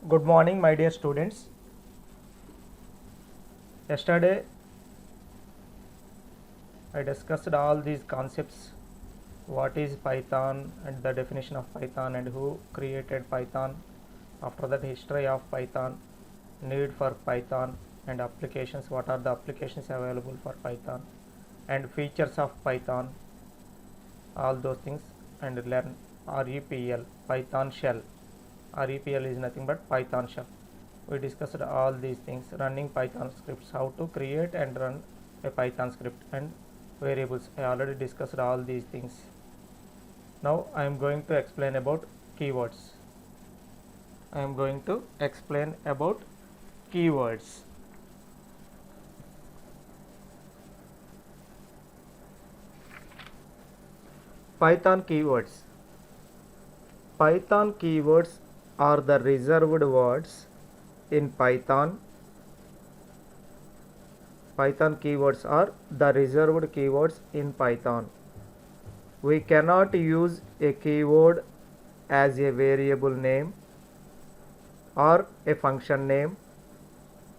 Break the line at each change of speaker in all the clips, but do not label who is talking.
Good morning, my dear students. Yesterday, I discussed all these concepts, what is Python and the definition of Python and who created Python. After that, history of Python, need for Python and applications, what are the applications available for Python and features of Python, all those things, and learn REPL, Python shell. REPL is nothing but Python shell. We discussed all these things, running Python scripts, how to create and run a Python script, and variables. I already discussed all these things. Now I am going to explain about keywords. I am going to explain about keywords. Python keywords. Python keywords are the reserved words in Python. Python keywords are the reserved keywords in Python. We cannot use a keyword as a variable name or a function name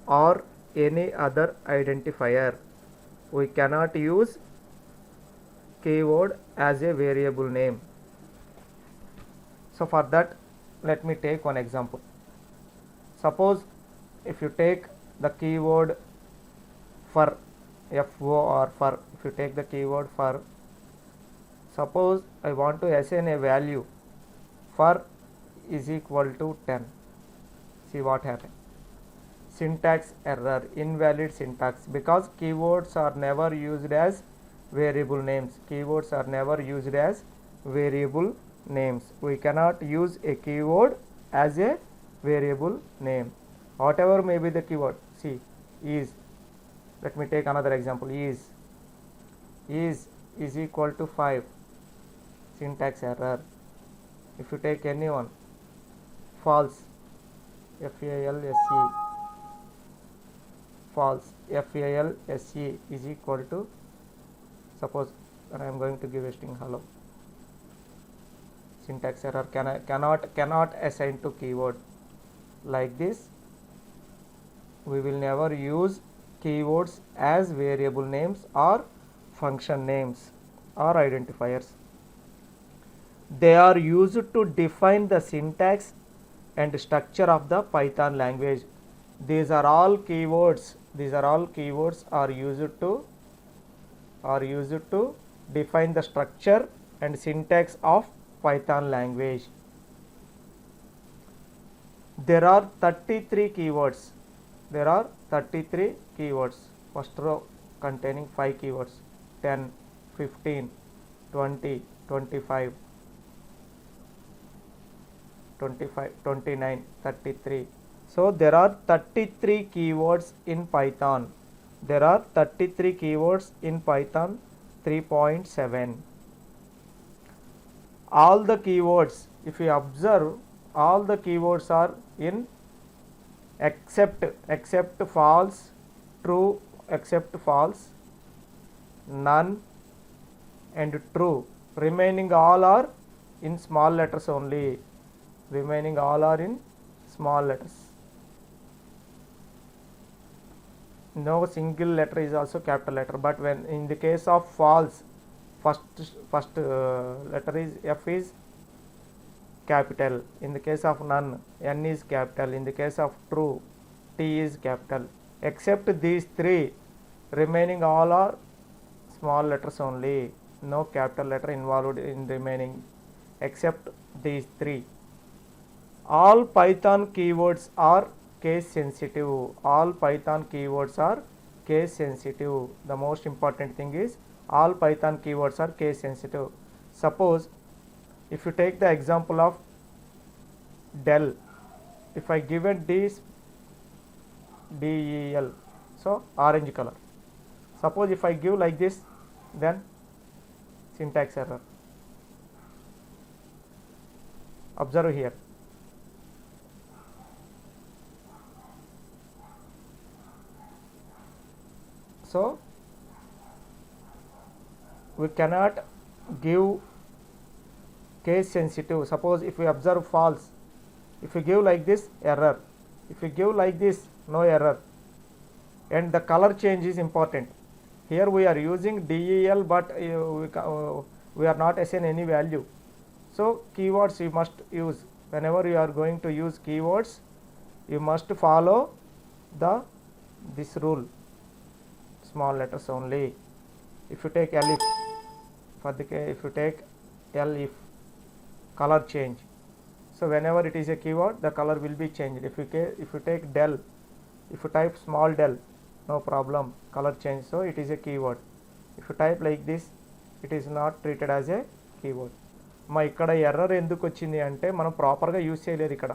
or any other identifier. We cannot use keyword as a variable name. So for that, let me take one example. Suppose if you take the keyword for, or for, if you take the keyword for, suppose I want to assign a value for is equal to 10. See what happened. Syntax error, invalid syntax, because keywords are never used as variable names. Keywords are never used as variable names. We cannot use a keyword as a variable name. Whatever may be the keyword. See, is, let me take another example. Is equal to 5. Syntax error. If you take any one, false, false, false, false is equal to, suppose I am going to give a string hello. Syntax error, cannot assign to keyword. Like this, we will never use keywords as variable names or function names or identifiers. They are used to define the syntax and structure of the Python language. These are all keywords. These are all keywords are used to define the structure and syntax of Python language. There are 33 keywords. There are 33 keywords. First row containing 5 keywords: 10, 15, 20, 25, 29, 33. So there are 33 keywords in Python. There are 33 keywords in Python 3.7. All the keywords, if you observe, all the keywords are in except false, true, except false, none and true. Remaining all are in small letters only. Remaining all are in small letters. No single letter is also capital letter, but when in the case of false, first letter is F is capital. In the case of none, N is capital. In the case of true, T is capital. Except these three, remaining all are small letters only. No capital letter involved in remaining, except these three. All Python keywords are case sensitive. All Python keywords are case sensitive. The most important thing is all Python keywords are case sensitive. Suppose if you take the example of Dell, if I give it this DEL, so orange color. Suppose if I give like this, then syntax error. Observe here. So we cannot give case sensitive. Suppose if we observe false, If you give like this, error. If you give like this, no error. And the color change is important. Here we are using del, but we are not assign any value. So keywords you must use. Whenever you are going to use keywords, you must follow this rule, small letters only. If you take elif, if you take elif, color change. So whenever it is a keyword, the color will be changed. If you take del, if you type small del, no problem, color change. So it is a keyword. If you type like this, it is not treated as a keyword. మా ఇక్కడ error ఎందుకు వచ్చింది అంటే మనం ప్రాపర్గా use చేయలేదు. ఇక్కడ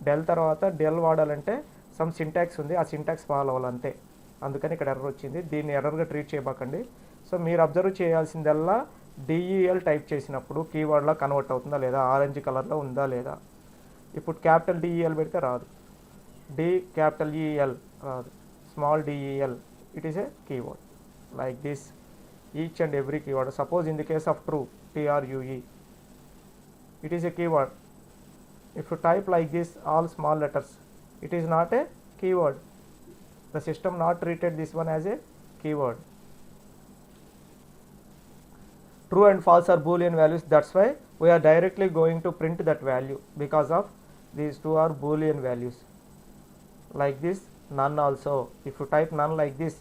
del తర్వాత డెల్ వాడాలంటే సమ్ సింటాక్స్ ఉంది, ఆ సింటాక్స్ ఫాలో అవ్వాలంతే. అందుకని ఇక్కడ ఎర్రర్ వచ్చింది. దీన్ని ఎర్రర్గా ట్రీట్ చేయబాకండి. సో మీరు అబ్జర్వ్ చేయాల్సిందల్లా డిఈఎల్ టైప్ చేసినప్పుడు కీవర్డ్లా కన్వర్ట్ అవుతుందా లేదా, ఆరెంజ్ కలర్లో ఉందా లేదా. ఇప్పుడు క్యాపిటల్ డిఈఎల్ పెడితే రాదు, క్యాపిటల్ ఈఎల్ రాదు, small DEL, it is a keyword. Like this each and every keyword. Suppose in the case of true, TRUE, it is a keyword. If you type like this, all small letters, it is not a keyword. The system not treated this one as a keyword. True and false are boolean values. That's why we are directly going to print that value, because of these two are boolean values. Like this, none also. If you type none like this,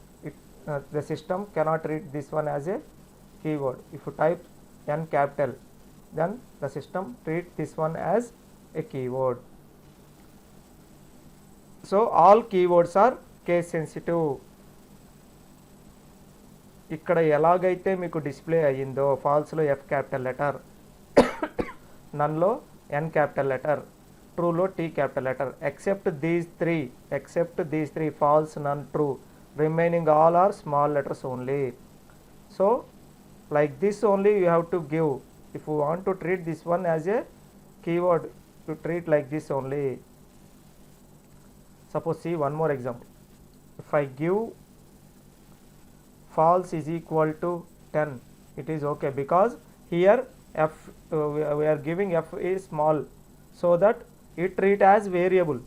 the system cannot treat this one as a keyword. If you type N capital, then the system treat this one as a keyword. So all keywords are case sensitive. ఇక్కడ ఎలాగైతే మీకు display అయ్యిందో, ఫాల్స్లో F capital letter, నన్లో N capital letter, ట్రూలో T capital letter, except these three, false, none, true, remaining all are small letters only. So like this only you have to give. If you want to treat this one as a keyword, you treat like this only. Suppose see one more example. If I give false is equal to 10, it is okay, because here F we are giving F is small, so that it treat as variable.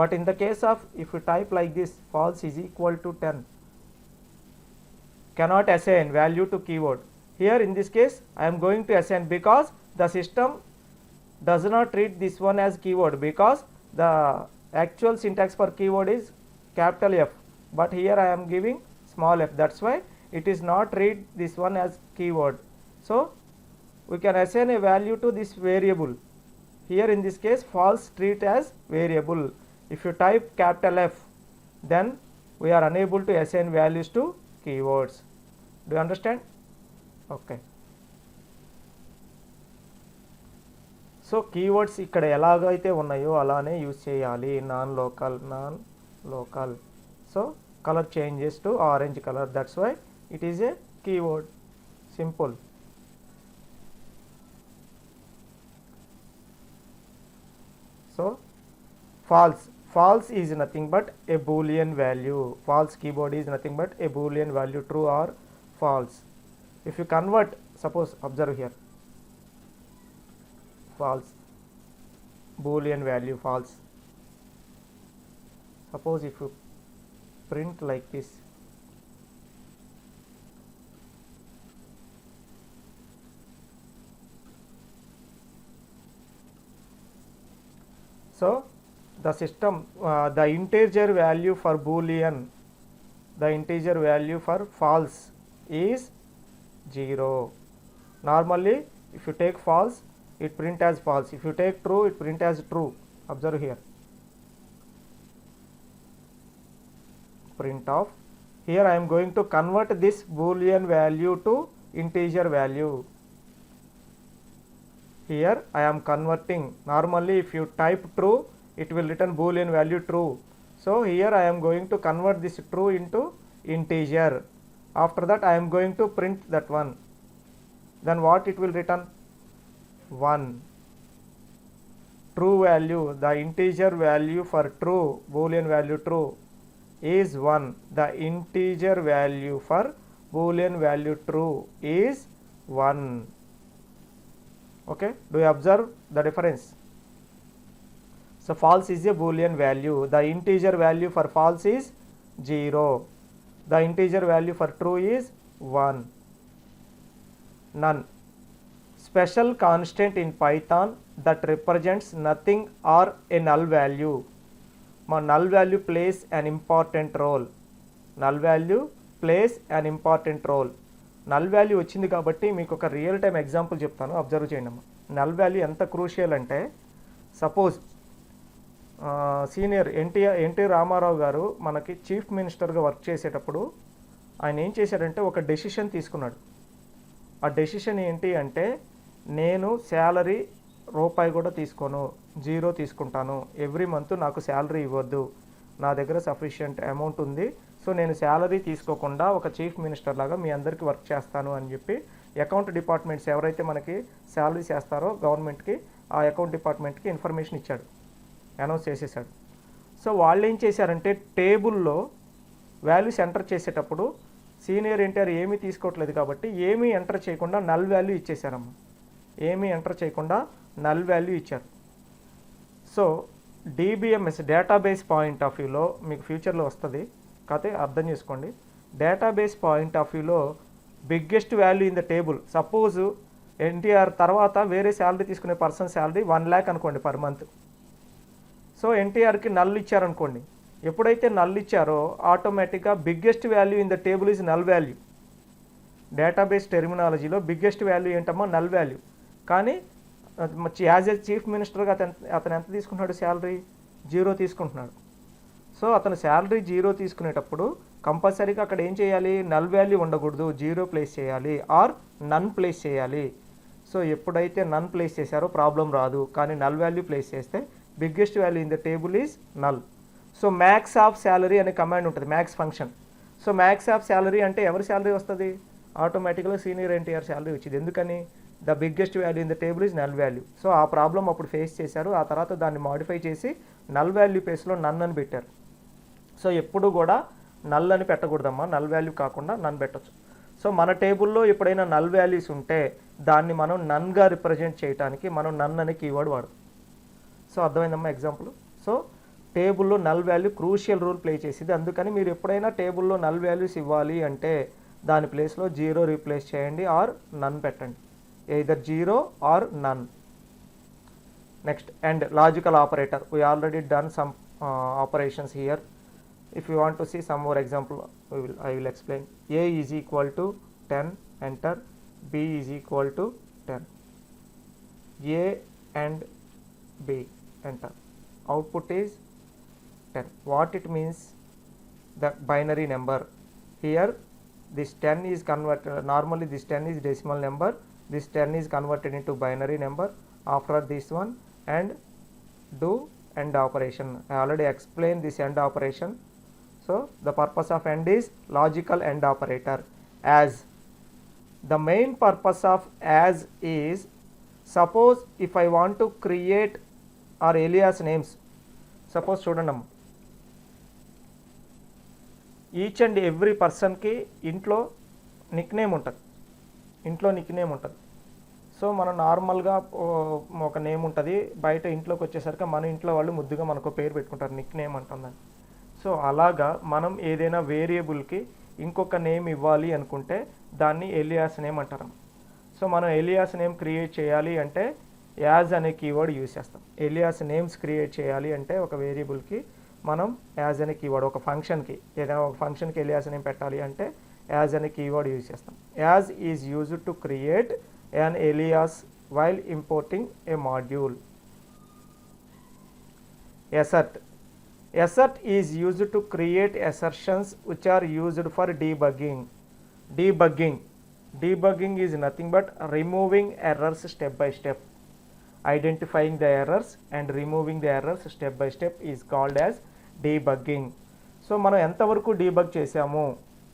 But in the case of if you type like this, false is equal to 10, cannot assign value to keyword. Here in this case I am going to assign, because the system does not treat this one as keyword, because the actual syntax for keyword is capital F, but here I am giving small f. That's why it is not treat this one as keyword. So we can assign a value to this variable. Here in this case false treat as variable. If you type capital F, then we are unable to assign values to keywords. Do you understand? Okay. So keywords ఇక్కడ ఎలాగైతే ఉన్నాయో అలానే use చేయాలి. Non local. So colour changes to orange colour, that's why it is a keyword. Simple. So false is nothing but a boolean value. False keyword is nothing but a boolean value, true or false. If you convert, suppose observe here, false, boolean value false. Suppose if you print like this, so the system the integer value for boolean, the integer value for false is 0. Normally if you take false, it print as false. If you take true, it print as true. Observe here, print of. Here I am going to convert this boolean value to integer value. Here I am converting. Normally if you type true, it will return boolean value true. So here I am going to convert this true into integer. After that I am going to print that one. Then what it will return? 1. True value, the integer value for true, boolean value true is 1. The integer value for boolean value true is 1. Okay, do you observe the difference? So false is a boolean value. The integer value for false is 0. The integer value for true is 1. None. Special constant in Python that represents nothing or a null value. మా null value plays an important role. null value plays an important role. null value వచ్చింది కాబట్టి మీకు ఒక real time example చెప్తాను, observe చేయండి అమ్మా. null value ఎంత crucial అంటే, సపోజ్ సీనియర్ ఎన్టీ రామారావు గారు మనకి చీఫ్ మినిస్టర్గా వర్క్ చేసేటప్పుడు ఆయన ఏం చేశాడంటే ఒక డెసిషన్ తీసుకున్నాడు. ఆ డెసిషన్ ఏంటి అంటే, నేను శాలరీ రూపాయి కూడా తీసుకోను, 0 తీసుకుంటాను, ఎవ్రీ మంత్ నాకు శాలరీ ఇవ్వద్దు, నా దగ్గర సఫిషియంట్ అమౌంట్ ఉంది, సో నేను శాలరీ తీసుకోకుండా ఒక చీఫ్ మినిస్టర్ లాగా మీ అందరికీ వర్క్ చేస్తాను అని చెప్పి అకౌంట్ డిపార్ట్మెంట్స్ ఎవరైతే మనకి శాలరీ చేస్తారో గవర్నమెంట్కి, ఆ అకౌంట్ డిపార్ట్మెంట్కి ఇన్ఫర్మేషన్ ఇచ్చాడు, అనౌన్స్ చేసేసాడు. సో వాళ్ళు ఏం చేశారంటే టేబుల్లో వాల్యూస్ ఎంటర్ చేసేటప్పుడు సీనియర్ ఎన్టీఆర్ ఏమీ తీసుకోవట్లేదు కాబట్టి ఏమీ ఎంటర్ చేయకుండా నల్ వాల్యూ ఇచ్చేసారమ్మా. ఏమీ ఎంటర్ చేయకుండా నల్ వాల్యూ ఇచ్చారు. So DBMS database point of వ్యూలో మీకు ఫ్యూచర్లో వస్తుంది, కాకపోతే అర్థం చేసుకోండి. డేటాబేస్ పాయింట్ ఆఫ్ వ్యూలో biggest value in the table, suppose NTR తర్వాత వేరే శాలరీ తీసుకునే పర్సన్ శాలరీ 1 lakh అనుకోండి పర్ మంత్. సో ఎన్టీఆర్కి నల్ ఇచ్చారనుకోండి, ఎప్పుడైతే నల్ ఇచ్చారో ఆటోమేటిక్గా biggest value in the table is null value. Database టెర్మినాలజీలో బిగ్గెస్ట్ వాల్యూ ఏంటమ్మా, నల్ వాల్యూ. కానీ యాజ్ ఏ చీఫ్ మినిస్టర్గా అతను ఎంత తీసుకుంటున్నాడు శాలరీ, 0 తీసుకుంటున్నాడు. సో అతను శాలరీ 0 తీసుకునేటప్పుడు కంపల్సరీగా అక్కడ ఏం చేయాలి, నల్ వాల్యూ ఉండకూడదు, 0 ప్లేస్ చేయాలి ఆర్ నన్ ప్లేస్ చేయాలి. సో ఎప్పుడైతే నన్ ప్లేస్ చేశారో ప్రాబ్లం రాదు, కానీ నల్ వాల్యూ ప్లేస్ చేస్తే biggest value in the table is null. So max of salary అనే కమాండ్ ఉంటుంది, max function. So max of salary అంటే ఎవరి శాలరీ వస్తుంది, ఆటోమేటిక్గా సీనియర్ ఎన్టీఆర్ శాలరీ వచ్చింది. ఎందుకని, the biggest value in the table is null value. So ఆ problem అప్పుడు ఫేస్ చేశారు. ఆ తర్వాత దాన్ని మాడిఫై చేసి నల్ వాల్యూ ప్లేస్లో నన్ అని పెట్టారు. సో ఎప్పుడు కూడా నల్ అని పెట్టకూడదమ్మా, నల్ వాల్యూ కాకుండా నన్ పెట్టచ్చు. సో మన టేబుల్లో ఎప్పుడైనా నల్ వాల్యూస్ ఉంటే దాన్ని మనం నన్గా రిప్రజెంట్ చేయడానికి మనం నన్ అనే కీవర్డ్ వాడతాం. సో అర్థమైందమ్మా ఎగ్జాంపుల్. సో టేబుల్లో null value crucial role play చేసేది. అందుకని మీరు ఎప్పుడైనా టేబుల్లో నల్ వాల్యూస్ ఇవ్వాలి అంటే దాని ప్లేస్లో 0 రీప్లేస్ చేయండి ఆర్ నన్ పెట్టండి, either 0 or none. Next and logical operator, we already done some operations here. If you want to see some more example, I will explain. A is equal to 10, enter. B is equal to 10. A and B, enter. Output is 10. What it means? The binary number. Here this 10 is converted, normally this 10 is decimal number, this 10 is converted into binary number. After this one and do AND operation. I already explained this AND operation. So the purpose of AND is logical AND operator. As the main purpose of as is, suppose if I want to create or alias names, suppose చూడండి, each and every పర్సన్కి ఇంట్లో Nick name ఉంటుంది. So మనం నార్మల్గా ఒక name ఉంటుంది, బయట ఇంట్లోకి వచ్చేసరికి మన ఇంట్లో వాళ్ళు ముద్దుగా మనకు పేరు పెట్టుకుంటారు, నిక్ నేమ్ అంటుందని. సో అలాగా మనం ఏదైనా వేరియబుల్కి ఇంకొక నేమ్ ఇవ్వాలి అనుకుంటే దాన్ని ఎలియాస్ నేమ్ అంటారు. సో మనం ఎలియాస్ నేమ్ క్రియేట్ చేయాలి అంటే యాజ్ అనే కీవర్డ్ యూజ్ చేస్తాం. ఎలియాస్ నేమ్స్ క్రియేట్ చేయాలి అంటే ఒక వేరియబుల్కి మనం యాజ్ అనే కీవర్డ్, ఒక ఫంక్షన్కి ఏదైనా ఒక ఫంక్షన్కి ఎలియాస్ నేమ్ పెట్టాలి అంటే యాజ్ అనే కీవర్డ్ యూజ్ చేస్తాం. As is used to create an alias while importing a module. Assert is used to create assertions which are used for debugging. Debugging is nothing but removing errors step by step. Identifying the errors and removing the errors step by step is called as debugging. So మనం ఎంతవరకు debug చేసాము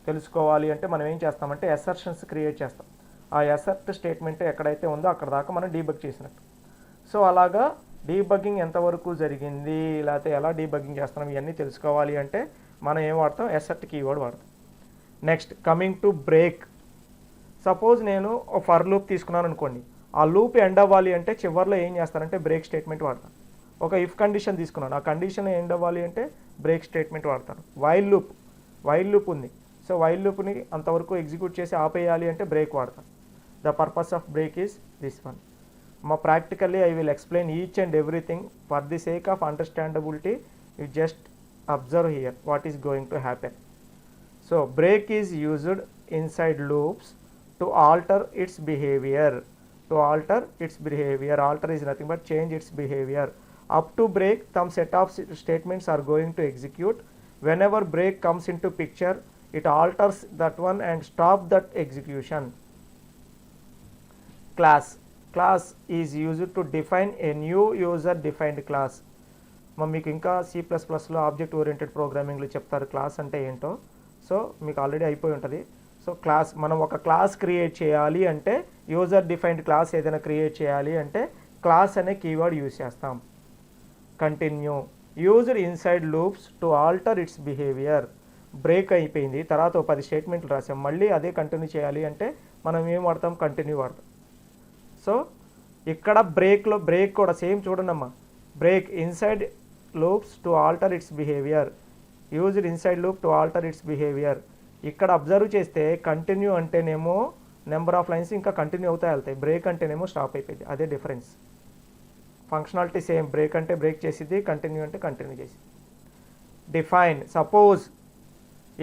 తెలుసుకోవాలి అంటే మనం ఏం చేస్తామంటే assertions create చేస్తాం. ఆ అసర్ట్ స్టేట్మెంట్ ఎక్కడైతే ఉందో అక్కడ దాకా మనం డీబగ్ చేసినట్టు. సో అలాగా డీబగ్గింగ్ ఎంతవరకు జరిగింది, లేకపోతే ఎలా డీబగ్గింగ్ చేస్తున్నాం ఇవన్నీ తెలుసుకోవాలి అంటే మనం ఏం వాడతాం, అసర్ట్ కీవర్డ్ వాడతాం. Next coming to break. Suppose నేను ఫర్ లూప్ తీసుకున్నాను అనుకోండి, ఆ లూప్ ఎండ్ అవ్వాలి అంటే చివరిలో ఏం చేస్తానంటే బ్రేక్ స్టేట్మెంట్ వాడతాను. ఒక ఇఫ్ కండిషన్ తీసుకున్నాను, ఆ కండిషన్ ఎండ్ అవ్వాలి అంటే బ్రేక్ స్టేట్మెంట్ వాడతాను. వైల్ లూప్ ఉంది, సో వైల్ లూప్ని అంతవరకు ఎగ్జిక్యూట్ చేసి ఆపేయాలి అంటే బ్రేక్ వాడతాను. The purpose of break is this one. Practically I will explain each and everything. For the sake of understandability, you just observe here what is going to happen. So break is used inside loops to alter its behavior. Alter is nothing but change its behavior. Up to break, some set of statements are going to execute. Whenever break comes into picture, it alters that one and stop that execution. Class is used to define a new user defined class. మీకు ఇంకా C++లో object oriented ప్రోగ్రామింగ్లో చెప్తారు class అంటే ఏంటో. So మీకు already అయిపోయి ఉంటుంది. So class, మనం ఒక క్లాస్ క్రియేట్ చేయాలి అంటే, యూజర్ డిఫైన్డ్ క్లాస్ ఏదైనా క్రియేట్ చేయాలి అంటే క్లాస్ అనే కీవర్డ్ యూజ్ చేస్తాం. Continue used inside loops to alter its behaviour. Break అయిపోయింది, తర్వాత 10 స్టేట్మెంట్లు రాసాం, మళ్ళీ అదే కంటిన్యూ చేయాలి అంటే మనం ఏం వాడతాం, కంటిన్యూ వాడతాం. సో ఇక్కడ బ్రేక్ కూడా సేమ్ చూడండమ్మా, break inside loops to alter its behaviour, used inside loop to alter its behaviour. ఇక్కడ అబ్జర్వ్ చేస్తే కంటిన్యూ అంటేనేమో నెంబర్ ఆఫ్ లైన్స్ ఇంకా కంటిన్యూ అవుతాయి వెళ్తాయి, బ్రేక్ అంటేనేమో స్టాప్ అయిపోయింది. అదే డిఫరెన్స్. ఫంక్షనాలిటీ సేమ్, బ్రేక్ అంటే బ్రేక్ చేసిద్ది, కంటిన్యూ అంటే కంటిన్యూ చేసింది. డిఫైన్, సపోజ్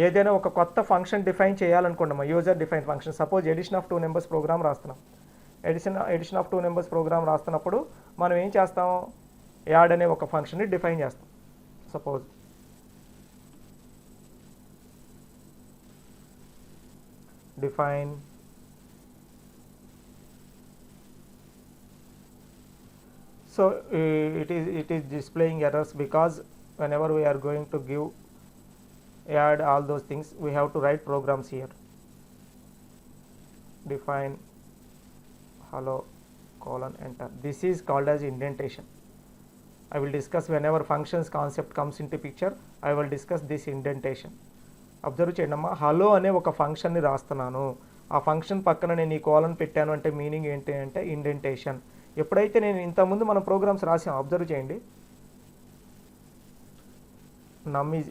ఏదైనా ఒక కొత్త ఫంక్షన్ డిఫైన్ చేయాలనుకోండి, user define function. Suppose addition of 2 numbers program రాస్తున్నాం. ఎడిషన్ ఆఫ్ 2 నెంబర్స్ ప్రోగ్రామ్ రాస్తున్నప్పుడు మనం ఏం చేస్తాం, యాడ్ అనే ఒక ఫంక్షన్ని డిఫైన్ చేస్తాం. Suppose define so it is displaying errors because whenever we are going to add all those things, we have to write programs here. Define hello colon enter. This is called as indentation. I will discuss whenever functions concept comes into picture, I will discuss this indentation. Observe చేయండి అమ్మా, hello అనే ఒక ఫంక్షన్ని రాస్తున్నాను, ఆ function పక్కన నేను ఈ కోలన్ పెట్టాను అంటే మీనింగ్ ఏంటి అంటే ఇండెంటేషన్. ఎప్పుడైతే నేను ఇంతకుముందు మనం ప్రోగ్రామ్స్ రాసాం, అబ్జర్వ్ చేయండి, నమ్ ఈజ్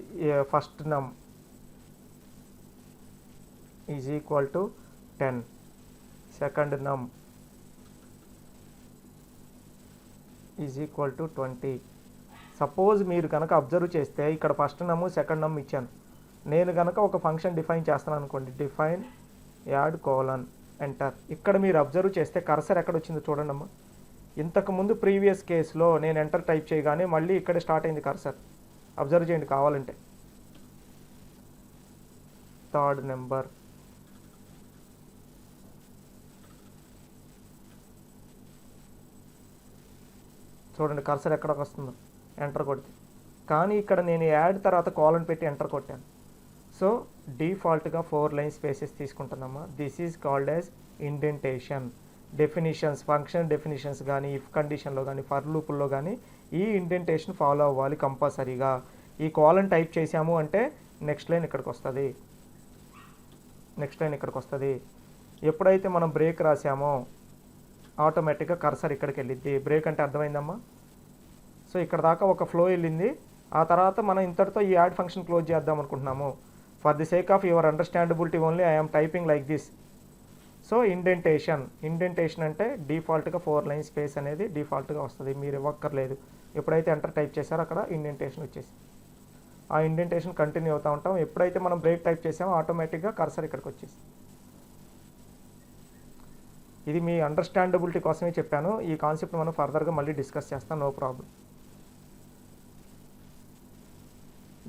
ఫస్ట్ నమ్ ఈజ్ ఈక్వల్ టు 10, సెకండ్ నమ్ ఈజ్ ఈక్వల్ టు 20. సపోజ్ మీరు కనుక అబ్జర్వ్ చేస్తే ఇక్కడ ఫస్ట్ నమ్ సెకండ్ నమ్ ఇచ్చాను, నేను కనుక ఒక ఫంక్షన్ డిఫైన్ చేస్తాను అనుకోండి, డిఫైన్ యాడ్ కోలన్ ఎంటర్. ఇక్కడ మీరు అబ్జర్వ్ చేస్తే కర్సర్ ఎక్కడ వచ్చిందో చూడండి అమ్మా. ఇంతకుముందు ప్రీవియస్ కేసులో నేను ఎంటర్ టైప్ చేయగానే మళ్ళీ ఇక్కడే స్టార్ట్ అయింది కర్సర్. అబ్జర్వ్ చేయండి కావాలంటే. థర్డ్ నెంబర్, చూడండి కర్సర్ ఎక్కడికి వస్తుందో ఎంటర్ కొడితే. కానీ ఇక్కడ నేను యాడ్ తర్వాత కాలన్ పెట్టి ఎంటర్ కొట్టాను. సో డిఫాల్ట్గా 4 లైన్ స్పేసెస్ తీసుకుంటుందమ్మా. This is called as indentation. Definitions, function definitions కానీ, ఇఫ్ కండిషన్లో కానీ, ఫర్ లూపుల్లో కానీ ఈ ఇండెంటేషన్ ఫాలో అవ్వాలి కంపల్సరీగా. ఈ కాలన్ టైప్ చేసాము అంటే నెక్స్ట్ లైన్ ఇక్కడికి వస్తుంది. ఎప్పుడైతే మనం బ్రేక్ రాసామో ఆటోమేటిక్గా కర్సర్ ఇక్కడికి వెళ్ళిద్ది. బ్రేక్ అంటే అర్థమైందమ్మా. సో ఇక్కడ దాకా ఒక ఫ్లో వెళ్ళింది, ఆ తర్వాత మనం ఇంతటితో ఈ యాడ్ ఫంక్షన్ క్లోజ్ చేద్దాం అనుకుంటున్నాము. For the sake of your understandability only I am typing like this. So indentation అంటే డిఫాల్ట్గా 4 లైన్ స్పేస్ అనేది డిఫాల్ట్గా వస్తుంది, మీరు ఇవ్వక్కర్లేదు. ఎప్పుడైతే ఎంటర్ టైప్ చేశారో అక్కడ ఇండెంటేషన్ వచ్చేసి ఆ ఇండెంటేషన్ కంటిన్యూ అవుతూ ఉంటాం. ఎప్పుడైతే మనం బ్రేక్ టైప్ చేసామో ఆటోమేటిక్గా కర్సర్ ఇక్కడికి వచ్చేసి. ఇది మీ అండర్స్టాండబిలిటీ కోసమే చెప్పాను. ఈ కాన్సెప్ట్ మనం ఫర్దర్గా మళ్ళీ డిస్కస్ చేస్తాం, no problem.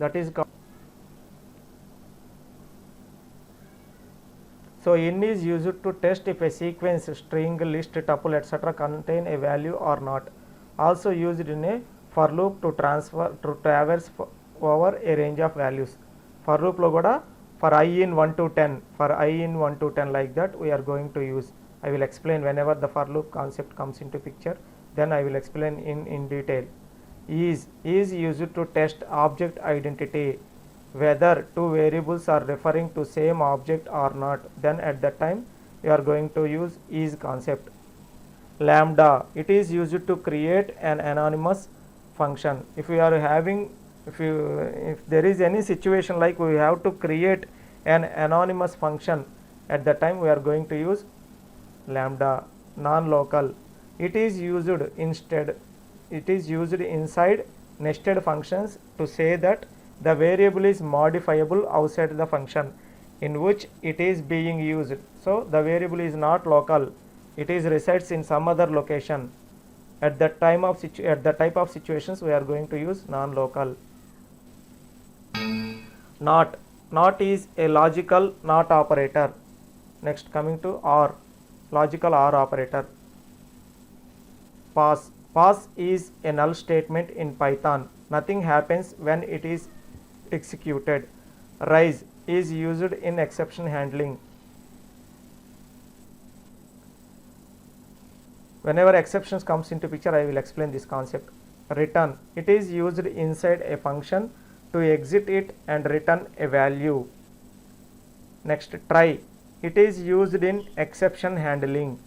That is so in is used to test if a sequence, string, list, tuple etc. contain a value or not. Also used in a for loop to traverse over a range of values. For loop lo kuda for I in 1 to 10 like that we are going to use. I will explain whenever the for loop concept comes into picture, then I will explain in detail. Is used to test object identity, whether 2 variables are referring to same object or not. Then at that time you are going to use is concept. Lambda, it is used to create an anonymous function. If we are having, if there is any situation like we have to create an anonymous function, at that time we are going to use lambda. Non-local, it is used instead, it is used inside nested functions to say that the variable is modifiable outside the function in which it is being used. So the variable is not local, it is resides in some other location. At that time of at the type of situations we are going to use non-local. Not is a logical not operator. Next, coming to OR, logical OR operator. Pass is a null statement in Python. Nothing happens when it is executed. Rise is used in exception handling. Whenever exceptions comes into picture, I will explain this concept. Return, it is used inside a function to exit it and return a value. Next, try, it is used in exception handling.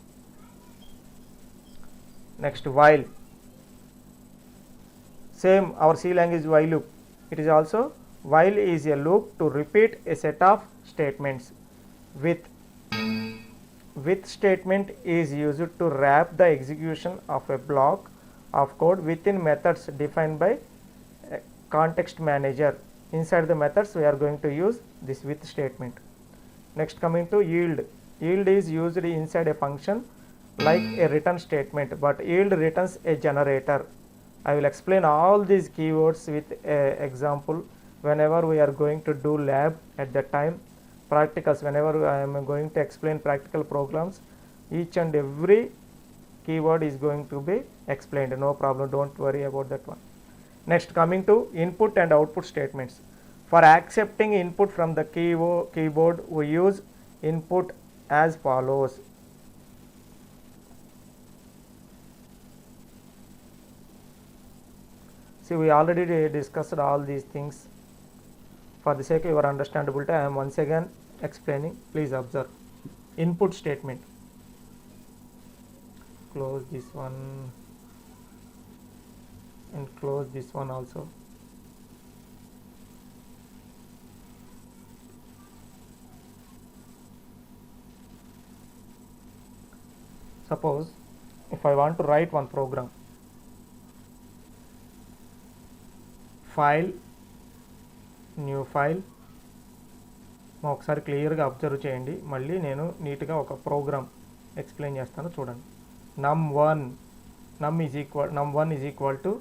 Next, while, same our C language while loop, it is also while is a loop to repeat a set of statements. With statement is used to wrap the execution of a block of code within methods defined by context manager. Inside the methods we are going to use this with statement. Next, coming to yield. Yield is used inside a function like a return statement, but yield returns a generator. I will explain all these keywords with a example whenever we are going to do lab. At that time practicals, whenever I am going to explain practical programs, each and every keyword is going to be explained. No problem, don't worry about that one. Next, coming to input and output statements. For accepting input from the keyboard, we use input as follows. See, we already discussed all these things. For the sake of your understandability, I am once again explaining. Please observe. Input statement. Close this one and close this one also. Suppose if I want to write one program, file, new file, ఒకసారి క్లియర్గా observe చేయండి. మళ్ళీ నేను నీట్గా ఒక program explain చేస్తాను చూడండి. num1 is equal to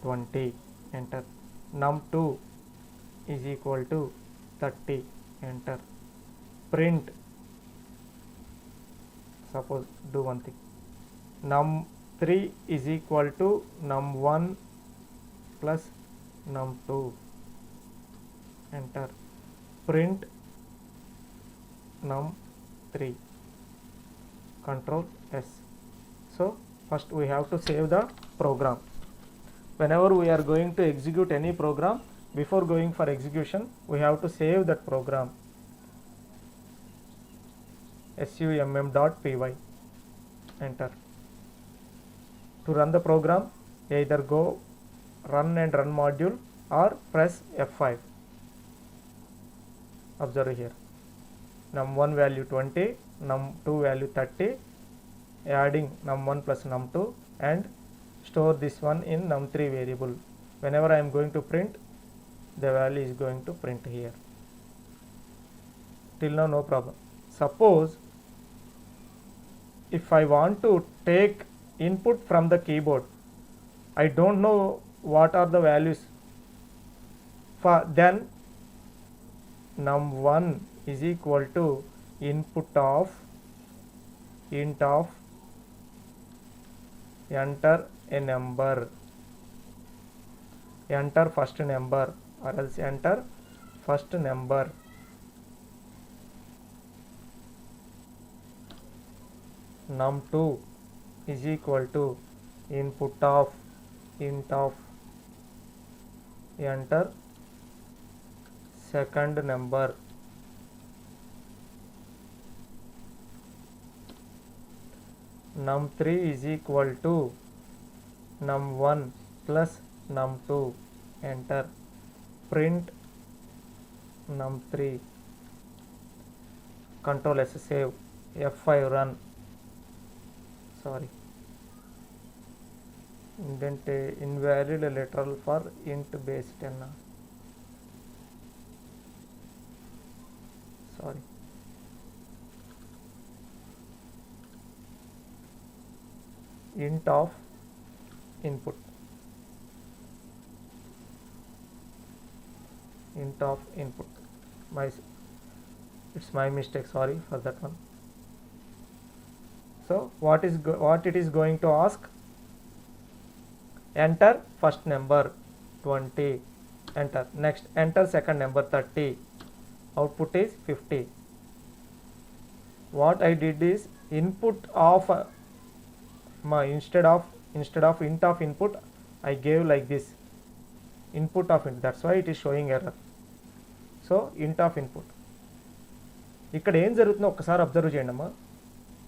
20, enter. num2 is equal to 30, enter. print, suppose do one thing, num3 is equal to num1 plus num2, enter. print num3, control S. So first we have to save the program. Whenever we are going to execute any program, before going for execution we have to save that program. summ.py, enter. To run the program, either go run and run module or press F5. Observe here, num1 value 20, num2 value 30, adding num1 plus num2 and store this one in num3 variable. Whenever I am going to print, the value is going to print here. Till now no problem. Suppose if I want to take input from the keyboard, I don't know what are the values, for then num1 is equal to input of int of enter a number, enter first number or else enter first number. num2 is equal to input of int of enter second number. num3 is equal to num1 plus num2, enter, print num3, control S, save, F5 run, sorry, indent invalid literal for int base 10, sorry, int of input, it's my mistake, sorry for that one. So what it is going to ask, enter first number 20, enter, next enter second number 30, output is 50. What I did is input of instead of int of input I gave like this, input of int, that's why it is showing error. So int of input. ఇక్కడ ఏం జరుగుతుందో ఒక్కసారి observe చేయండి అమ్మా.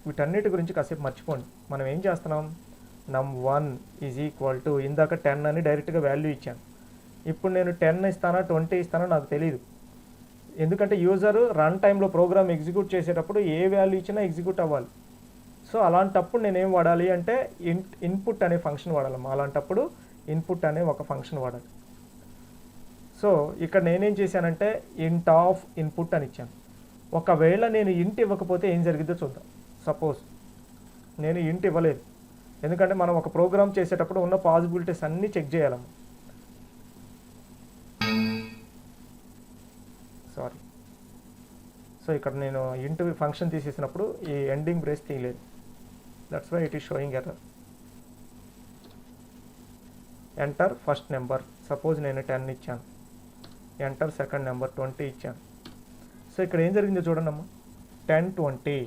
వీటన్నిటి గురించి కాసేపు మర్చిపోండి. మనం ఏం చేస్తున్నాం, num1 ఈజ్ ఈక్వల్ టు, ఇందాక 10 అని డైరెక్ట్గా వాల్యూ ఇచ్చాను. ఇప్పుడు నేను 10 ఇస్తానా 20 ఇస్తానో నాకు తెలియదు, ఎందుకంటే యూజర్ రన్ టైంలో ప్రోగ్రామ్ ఎగ్జిక్యూట్ చేసేటప్పుడు ఏ వాల్యూ ఇచ్చినా ఎగ్జిక్యూట్ అవ్వాలి. సో అలాంటప్పుడు నేనేం వాడాలి అంటే ఇన్పుట్ అనే ఫంక్షన్ వాడాలమ్మా. అలాంటప్పుడు ఇన్పుట్ అనే ఒక ఫంక్షన్ వాడాలి. సో ఇక్కడ నేనేం చేశానంటే int ఆఫ్ ఇన్పుట్ అని ఇచ్చాను. ఒకవేళ నేను ఇంట్ ఇవ్వకపోతే ఏం జరిగిద్దో చూద్దాం. సపోజ్ నేను ఇంట్ ఇవ్వలేదు, ఎందుకంటే మనం ఒక ప్రోగ్రామ్ చేసేటప్పుడు ఉన్న పాసిబిలిటీస్ అన్నీ చెక్ చేయాలమ్మా. సారీ, సో ఇక్కడ నేను ఇంట్ ఫంక్షన్ తీసేసినప్పుడు ఈ ఎండింగ్ బ్రేస్ తీయలేదు, that's why it is showing error. Enter first number, suppose నేను 10 ఇచ్చాను, ఎంటర్ సెకండ్ నెంబర్ 20 ఇచ్చాను. సో ఇక్కడ ఏం జరిగిందో చూడండి అమ్మా, 10 20.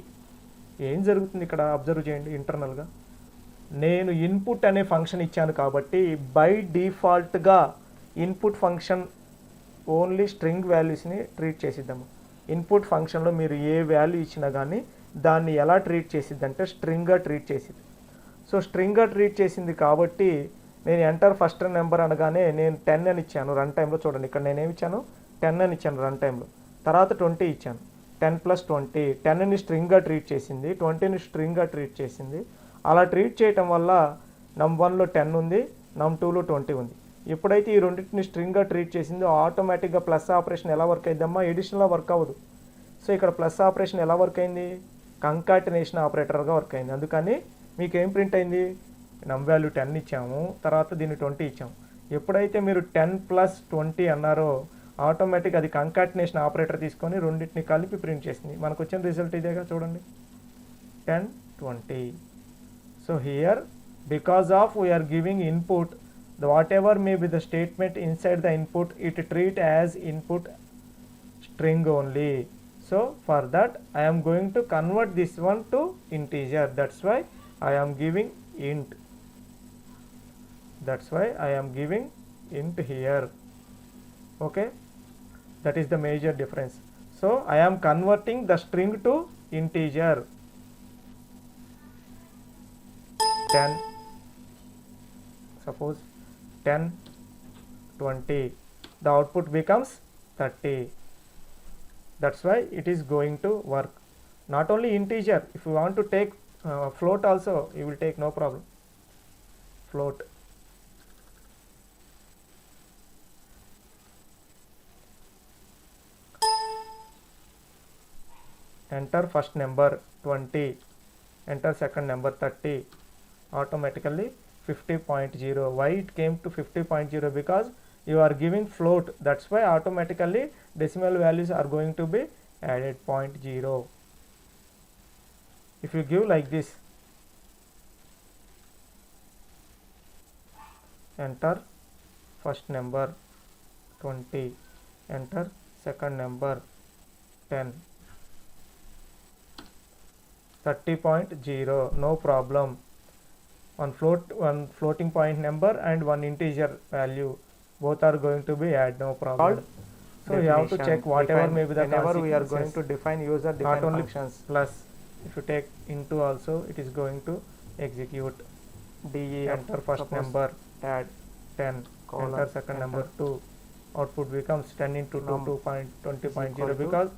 ఏం జరుగుతుంది ఇక్కడ అబ్జర్వ్ చేయండి. ఇంటర్నల్గా నేను ఇన్పుట్ అనే ఫంక్షన్ ఇచ్చాను కాబట్టి బై డిఫాల్ట్గా ఇన్పుట్ ఫంక్షన్ ఓన్లీ స్ట్రింగ్ వాల్యూస్ని ట్రీట్ చేసిద్దాము. ఇన్పుట్ ఫంక్షన్లో మీరు ఏ వాల్యూ ఇచ్చినా కానీ దాన్ని ఎలా ట్రీట్ చేసిద్ది అంటే స్ట్రింగ్గా ట్రీట్ చేసిద్ది. సో స్ట్రింగ్గా ట్రీట్ చేసింది కాబట్టి నేను ఎంటర్ ఫస్ట్ నెంబర్ అనగానే నేను 10 అని ఇచ్చాను రన్ టైంలో. చూడండి ఇక్కడ నేనేమి ఇచ్చాను, 10 అని ఇచ్చాను రన్ టైంలో. తర్వాత 20 ఇచ్చాను, 10 + 20, 10ని స్ట్రింగ్గా ట్రీట్ చేసింది, 20ని స్ట్రింగ్గా ట్రీట్ చేసింది. అలా ట్రీట్ చేయటం వల్ల num1లో 10 ఉంది, num2లో 20 ఉంది. ఎప్పుడైతే ఈ రెండింటిని స్ట్రింగ్గా ట్రీట్ చేసిందో ఆటోమేటిక్గా ప్లస్ ఆపరేషన్ ఎలా వర్క్ అయిందమ్మా, ఎడిషన్లో వర్క్ అవ్వదు. సో ఇక్కడ ప్లస్ ఆపరేషన్ ఎలా వర్క్ అయింది, కంకాటినేషన్ ఆపరేటర్గా వర్క్ అయింది. అందుకని మీకు ఏం ప్రింట్ అయింది, నమ్ వాల్యూ 10 ఇచ్చాము, తర్వాత దీన్ని 20 ఇచ్చాము. ఎప్పుడైతే మీరు 10 + 20 అన్నారో ఆటోమేటిక్ అది కంకాటినేషన్ ఆపరేటర్ తీసుకొని రెండింటిని కలిపి ప్రింట్ చేసింది. మనకు వచ్చిన రిజల్ట్ ఇదేగా చూడండి, 10 20. So here because of we're giving input, whatever may be the statement inside the input, it treat as input string only. So for that I am going to convert this one to integer, that's why I am giving int, that's why I am giving int here. Okay, that is the major difference. So I am converting the string to integer. 10, suppose 10 20, the output becomes 30. That's why it is going to work. Not only integer, if you want to take float also you will take, no problem. Float, enter first number 20, enter second number 30, automatically 50.0. Why it came to 50.0? Because you are giving float, that's why automatically decimal values are going to be added 0.0. If you give like this, enter first number 20, enter second number 10, 30.0, no problem. One floating point number and one integer value, both are going to be add, no problem. So you have to check whatever may be the
whenever we are going to define user defined
not only
functions.
plus, if you take into also it is going to execute.
DEF,
Enter first number, add 10, enter second number 2, output becomes 10 into 2, 2.20.0, because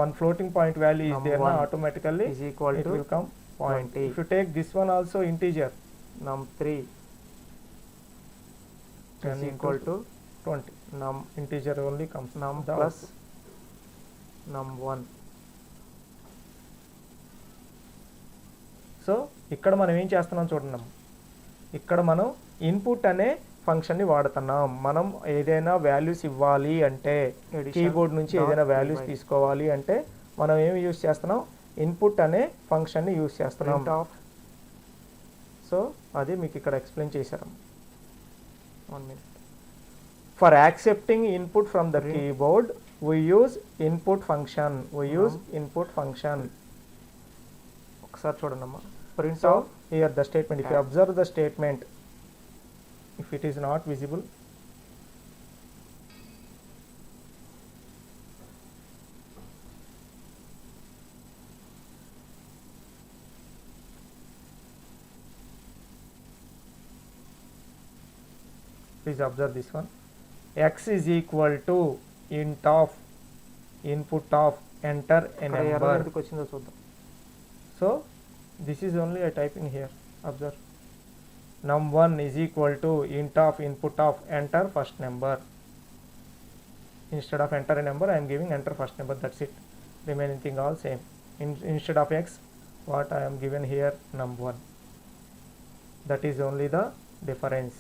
one floating point value is there, now automatically
is equal
it
to
will come point.
20.
If you take this one also integer,
num3
10
is
into
equal to
20,
num
integer only comes
num
the
plus
output.
num1.
So ఇక్కడ మనం ఏం చేస్తున్నాం చూడండి, ఇక్కడ మనం input అనే ఫంక్షన్ని వాడుతున్నాం. మనం ఏదైనా వాల్యూస్ ఇవ్వాలి అంటే, కీబోర్డ్ నుంచి ఏదైనా వాల్యూస్ తీసుకోవాలి అంటే మనం ఏమి యూస్ చేస్తున్నాం, ఇన్పుట్ అనే ఫంక్షన్ని యూస్ చేస్తున్నాం. సో అది మీకు ఇక్కడ ఎక్స్ప్లెయిన్ చేశారు.
1 minute.
For accepting input from the keyboard we use input function. ఒకసారి చూడండి అమ్మా, print out here the statement. If you observe the statement, if it is not visible, please observe this one. X is equal to int of input of enter a number.
ఎందుకు వచ్చిందో చూద్దాం.
So this is only I typing here. Observe. Num1 is equal to int of input of enter first number. Instead of enter a number, I am giving enter first number. That's it. Remaining thing all same. Instead of x, what I am given here, num1. That is only the difference.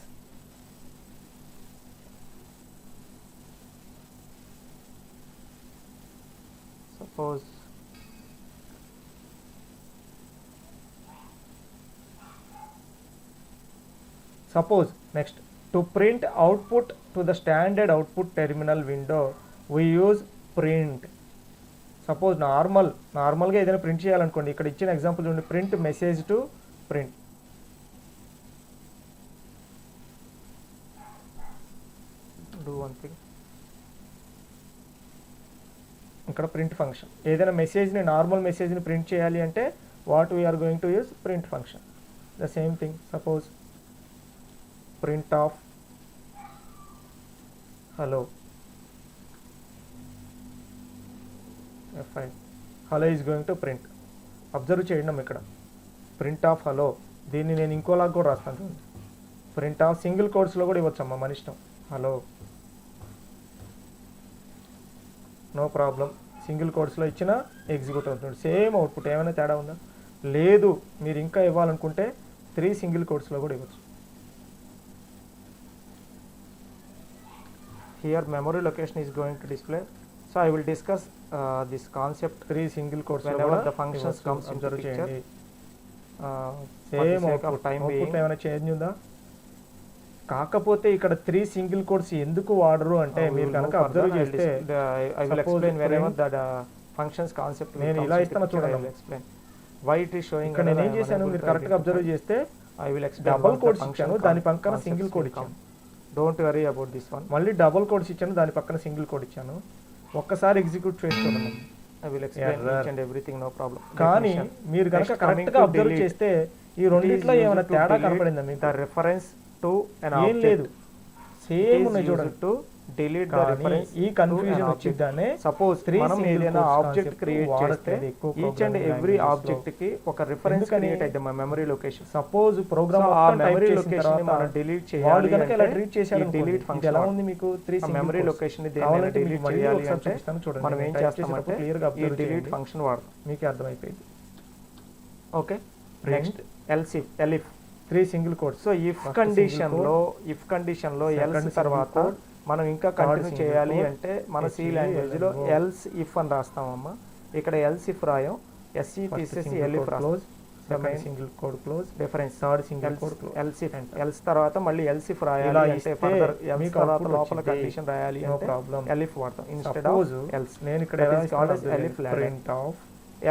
Suppose next, to print output to the standard output terminal window, we use print. Suppose నార్మల్గా ఏదైనా print చేయాలనుకోండి, ఇక్కడ ఇచ్చిన example చూడండి, print message to print.
Do one thing.
ఇక్కడ print function, ఏదైనా మెసేజ్ని, normal మెసేజ్ని print చేయాలి అంటే what we're going to use, print function. The same thing, suppose print of hello, F5, hello is going to print. Observe చేయడం ఇక్కడ print of hello, దీన్ని నేను ఇంకోలాగా కూడా రాస్తాను చూడండి, ప్రింట్ ఆఫ్ సింగిల్ కోడ్స్లో కూడా ఇవ్వచ్చమ్మా, మన ఇష్టం. హలో, నో ప్రాబ్లం, సింగిల్ కోడ్స్లో ఇచ్చిన ఎగ్జిక్యూట్ అవుతుంది, సేమ్ అవుట్పుట్. ఏమైనా తేడా ఉందా? లేదు. మీరు ఇంకా ఇవ్వాలనుకుంటే 3 సింగిల్ కోడ్స్లో కూడా ఇవ్వచ్చు.
Here memory location is going to display, so I will discuss this concept
3 single quotes
whenever the functions comes into picture.
Same output ఏమైనా చేంజ్ ఉందా? కాకపోతే ఇక్కడ 3 సింగిల్ కోడ్స్ ఎందుకు వాడరు అంటే, మీరు కనుక అబ్జర్వ్ చేస్తే
I will explain wherever that functions concept
నేను ఇలా ఇస్తాను చూడండి,
explain why it is showing.
ఇక్కడ నేను ఏం చేశాను, మీరు కరెక్ట్ గా అబ్జర్వ్ చేస్తే
I will explain
double codes ఇచ్చాను, దాని పక్కన సింగిల్ కోడ్ ఇచ్చాను.
Don't worry about this one.
మళ్ళీ డబుల్ కోడ్స్ ఇచ్చాను, దాని పక్కన సింగిల్ కోడ్ ఇచ్చాను. ఒక్కసారి ఎగ్జిక్యూట్ చేసి చూడండి.
I will explain each and everything, no problem.
కానీ మీరు కనుక కరెక్ట్ గా అబ్జర్వ్ చేస్తే ఈ రెండిట్లో ఏమైనా తేడా కనపడిందా మీకు?
The reference to an
ఏం
object
లేదు, సేమ్ ఉన్నాయి చూడండి.
to delete the reference
ఈ కన్ఫ్యూజన్ వచ్చిందానే.
సపోజ్ మనం ఏదైనా ఆబ్జెక్ట్ క్రియేట్ చేస్తే ఈచ్ అండ్ ఎవ్రీ ఆబ్జెక్ట్ కి ఒక రిఫరెన్స్ క్రియేట్ అయితే మన మెమరీ లొకేషన్.
సపోజ్ ప్రోగ్రామ్
ఆ మెమరీ లొకేషన్ ని మనం డిలీట్ చేయాలి
కనుక ఇలా ట్రీట్ చేశారు,
డిలీట్ ఫంక్షన్
ఎలా ఉంది మీకు 3
మెమరీ లొకేషన్ ని దేనిని డిలీట్ చేయాలి అంటే మనం ఏం చేస్తామంటే ఈ డిలీట్ ఫంక్షన్ వాడతాం.
మీకు అర్థమైపోయింది.
Okay, next elif
3 single codes.
So if condition లో ఎల్స్ తర్వాత మనం ఇంకా కంటిన్యూ చేయాలి అంటే మన సి లాంగ్వేజ్ లో ఎల్స్ ఇఫ్ అని రాస్తామమ్మా. ఇక్కడ ఎల్స్ ఇఫ్ రాయం, ఎస్సి తీసేసి ఎల్ఇఫ్ రాస్తాం.
Second single code close,
difference
third single code
else if, else తర్వాత మళ్ళీ ఎల్స్ ఇఫ్ రాయాలి అంటే ఫర్దర్ ఎల్స్ తర్వాత లోపల కండిషన్ రాయాలి అంటే ఎల్ఇఫ్ వాడతాం ఇన్స్టెడ్ ఆఫ్ ఎల్స్.
నేను ఇక్కడ
elif
print of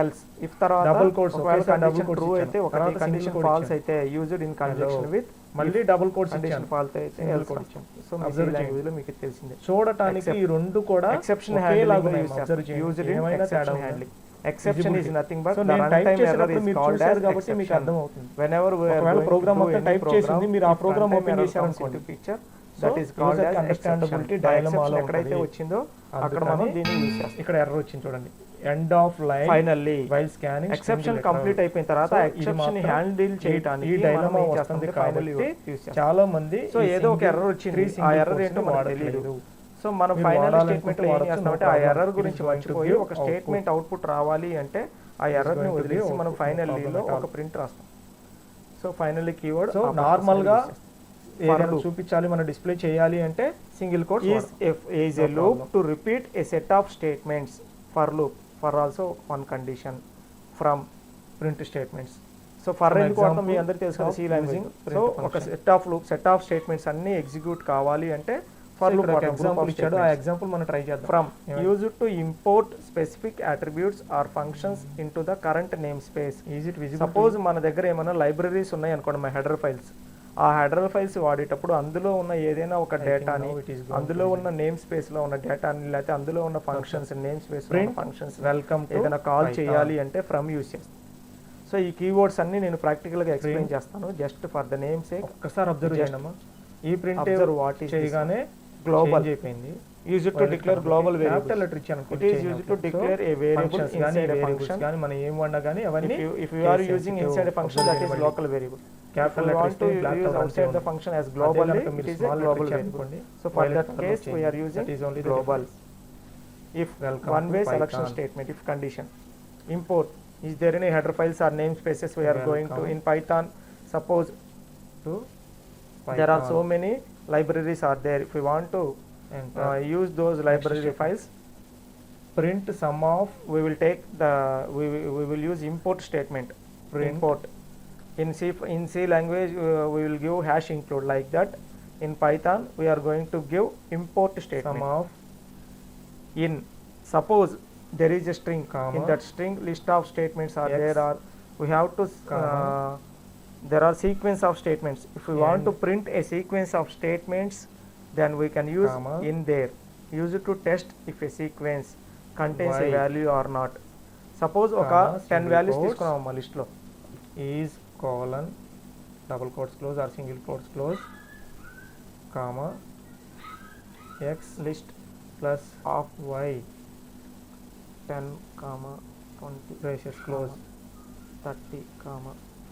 else if తర్వాత
డబుల్ కోడ్స్,
ఒకవేళ కండిషన్ ట్రూ అయితే ఒకటి కండిషన్ ఫాల్స్ అయితే యూజ్డ్ ఇన్ కంజంక్షన్ విత్,
మళ్ళీ డబుల్ కోడ్స్
కండిషన్ ఫాల్స్ అయితే ఎల్స్ కోడ్ ఇచ్చాం. సో మీ లాంగ్వేజ్ లో మీకు తెలిసిందే.
చూడటానికి ఈ రెండు కూడా
ఎక్సెప్షన్ హ్యాండ్లింగ్ యూజ్ చేస్తారు. Used in exception handling. Exception is nothing but the run time error is called as
కాబట్టి మీకు అర్థమవుతుంది.
whenever we are
ఒకవేళ ప్రోగ్రామ్ మొత్తం టైప్ చేసింది, మీరు ఆ ప్రోగ్రామ్ ఓపెన్ చేశారనుకోండి,
picture
that is called as
understandability
డైలమాలో
డైలమాలో
ఎక్కడైతే వచ్చిందో అక్కడ మనం దీన్ని యూస్ చేస్తాం.
ఇక్కడ ఎర్రర్ వచ్చింది చూడండి, end of line
finally
while scanning
exception complete అయిపోయిన తర్వాత ఎక్సెప్షన్ హ్యాండిల్ చేయడానికి
ఈ డైలమా వస్తుంది కాబట్టి చాలా మంది
సో ఏదో ఒక ఎర్రర్ వచ్చింది, ఆ ఎర్రర్ ఏంటో మనకు తెలియదు. సో మనం ఫైనల్ స్టేట్మెంట్ లో ఏం చేస్తామంటే ఆ ఎర్రర్ గురించి మర్చిపోయి ఒక స్టేట్మెంట్ అవుట్పుట్ రావాలి అంటే ఆ ఎర్రర్ ని వదిలేసి మనం ఫైనల్లీ లో ఒక ప్రింట్ రాస్తాం. So finally keyword
so normal గా ఏదైనా చూపించాలి మనం డిస్ప్లే చేయాలి అంటే single quote
is a loop to repeat a set of statements for loop for also one condition from
print statements.
So for ఎందుకు వాడతాం మీ అందరికీ తెలుసు కదా, సి లాంగ్వేజ్. సో ఒక సెట్ ఆఫ్ స్టేట్మెంట్స్ అన్ని ఎగ్జిక్యూట్ కావాలి అంటే ఫర్ లూప్
ఎగ్జాంపుల్ ఇచ్చాడు, ఆ ఎగ్జాంపుల్ మనం ట్రై చేద్దాం.
From used to import specific attributes or functions into the current name space.
Is it visible?
Suppose మన దగ్గర ఏమైనా లైబ్రరీస్ ఉన్నాయి అనుకోండి, మా హెడర్ ఫైల్స్. ఆ హెడర్ ఫైల్స్ వాడేటప్పుడు అందులో ఉన్న ఏదైనా ఒక డేటాని, అందులో ఉన్న నేమ్ స్పేస్ లో ఉన్న డేటాని, లేకపోతే అందులో ఉన్న functions name space functions
welcome
ఏదైనా కాల్ చేయాలి అంటే ఫ్రమ్ యూస్ చేస్తాం. సో ఈ కీవర్డ్స్ అన్ని నేను ప్రాక్టికల్ గా ఎక్స్ప్లెయిన్ చేస్తాను just for the name sake.
ఒక్కసారి అబ్జర్వ్ చేయండి అమ్మా, ఈ ప్రింట్
వాట్ ఈస్
చేయగానే
గ్లోబల్
అయిపోయింది.
use it to declare global variable.
Letter ఇచ్చాను,
It is used to declare a variable inside a function.
కానీ మనం ఏం వాడినా కానీ అవన్నీ
If you are using inside a function, that is local variable. If you want to use outside the function as globally, it is a global variable. So for that case, we are using global. If one way selection statement, if condition, import, is there any header files or namespaces we are going to in Python? Suppose there are so many libraries are there. If we want to use those library files,
print sum of,
we will take the we will use import statement. Import in C language we will give hash include like that. In Python we are going to give import statement.
sum of
In suppose there is a string,
comma,
in that string list of statements are
X,
there, or we have to there are sequence of statements. If we want to print a sequence of statements, then we can use
comma,
in there. Use it to test if a sequence contains a
Y,
value or not. Suppose ఒక
comma,
10
single
values
quotes,
తీసుకున్నాం మా list లో.
is colon double quotes close or single quotes close comma x
List
plus
of
y
10, 20,
braces close
30,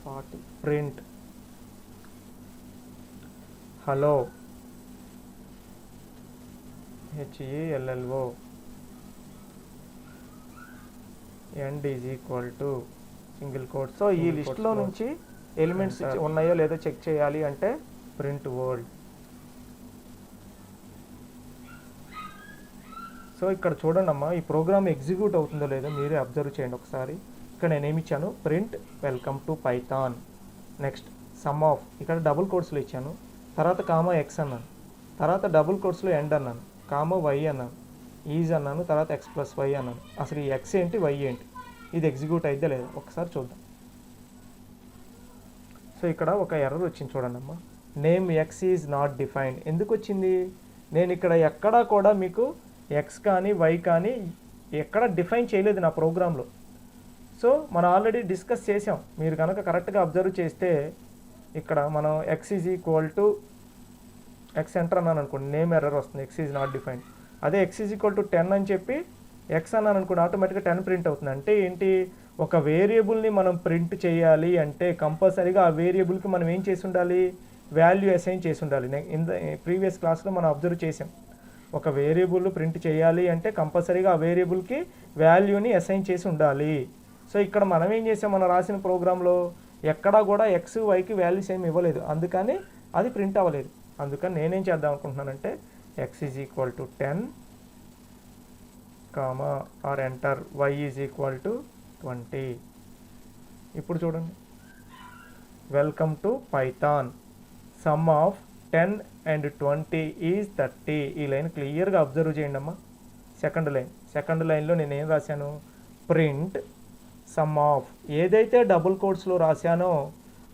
40.
print hello hello end is equal to single quotes.
So ఈ list లో నుంచి elements ఉన్నాయో లేదో check చేయాలి అంటే
print world. So ఇక్కడ చూడండి అమ్మా, ఈ ప్రోగ్రామ్ ఎగ్జిక్యూట్ అవుతుందో లేదో మీరే అబ్జర్వ్ చేయండి ఒకసారి. ఇక్కడ నేను ఏమి ఇచ్చాను, print welcome to Python, next some of, ఇక్కడ డబుల్ కోట్స్లో ఇచ్చాను, తర్వాత కామా ఎక్స్ అన్నాను, తర్వాత డబుల్ కోట్స్లో ఎండ్ అన్నాను, కామా వై అన్నాను, ఈజ్ అన్నాను, తర్వాత ఎక్స్ ప్లస్ వై అన్నాను. అసలు ఈ ఎక్స్ ఏంటి, వై ఏంటి, ఇది ఎగ్జిక్యూట్ అయితే లేదా ఒకసారి చూద్దాం. సో ఇక్కడ ఒక ఎర్రర్ వచ్చింది చూడండి అమ్మా, name X is not defined. ఎందుకు వచ్చింది, నేను ఇక్కడ ఎక్కడా కూడా మీకు ఎక్స్ కానీ వై కానీ ఎక్కడ డిఫైన్ చేయలేదు నా ప్రోగ్రాంలో. సో మనం ఆల్రెడీ డిస్కస్ చేసాం, మీరు కనుక కరెక్ట్గా అబ్జర్వ్ చేస్తే ఇక్కడ మనం X is equal to X enter అన్నాను అనుకోండి, నేమ్ ఎర్రర్ వస్తుంది, ఎక్స్ ఈజ్ నాట్ డిఫైన్డ్. అదే ఎక్స్ ఈజ్ ఈక్వల్ టు 10 అని చెప్పి ఎక్స్ అన్నాను అనుకోండి, ఆటోమేటిక్గా 10 ప్రింట్ అవుతుంది. అంటే ఏంటి, ఒక వేరియబుల్ని మనం ప్రింట్ చేయాలి అంటే కంపల్సరీగా ఆ వేరియబుల్కి మనం ఏం చేసి ఉండాలి, వాల్యూ అసైన్ చేసి ఉండాలి. ఇన్ ద ప్రీవియస్ క్లాస్లో మనం అబ్జర్వ్ చేసాం, ఒక వేరియబుల్ ప్రింట్ చేయాలి అంటే కంపల్సరీగా ఆ వేరియబుల్కి వాల్యూని అసైన్ చేసి ఉండాలి. సో ఇక్కడ మనం ఏం చేసాం, మనం రాసిన ప్రోగ్రాంలో ఎక్కడా కూడా ఎక్స్ వైకి వాల్యూస్ ఏమి ఇవ్వలేదు, అందుకని అది ప్రింట్ అవ్వలేదు. అందుకని నేనేం చేద్దాం అనుకుంటున్నానంటే x is equal to 10 comma or enter y is equal to 20. ఇప్పుడు చూడండి, welcome to Python, sum of 10 and 20 is 30. ఈ లైన్ క్లియర్గా అబ్జర్వ్ చేయండి అమ్మా. సెకండ్ లైన్లో నేను ఏం రాశాను, ప్రింట్ సమ్ ఆఫ్, ఏదైతే డబుల్ కోట్స్లో రాశానో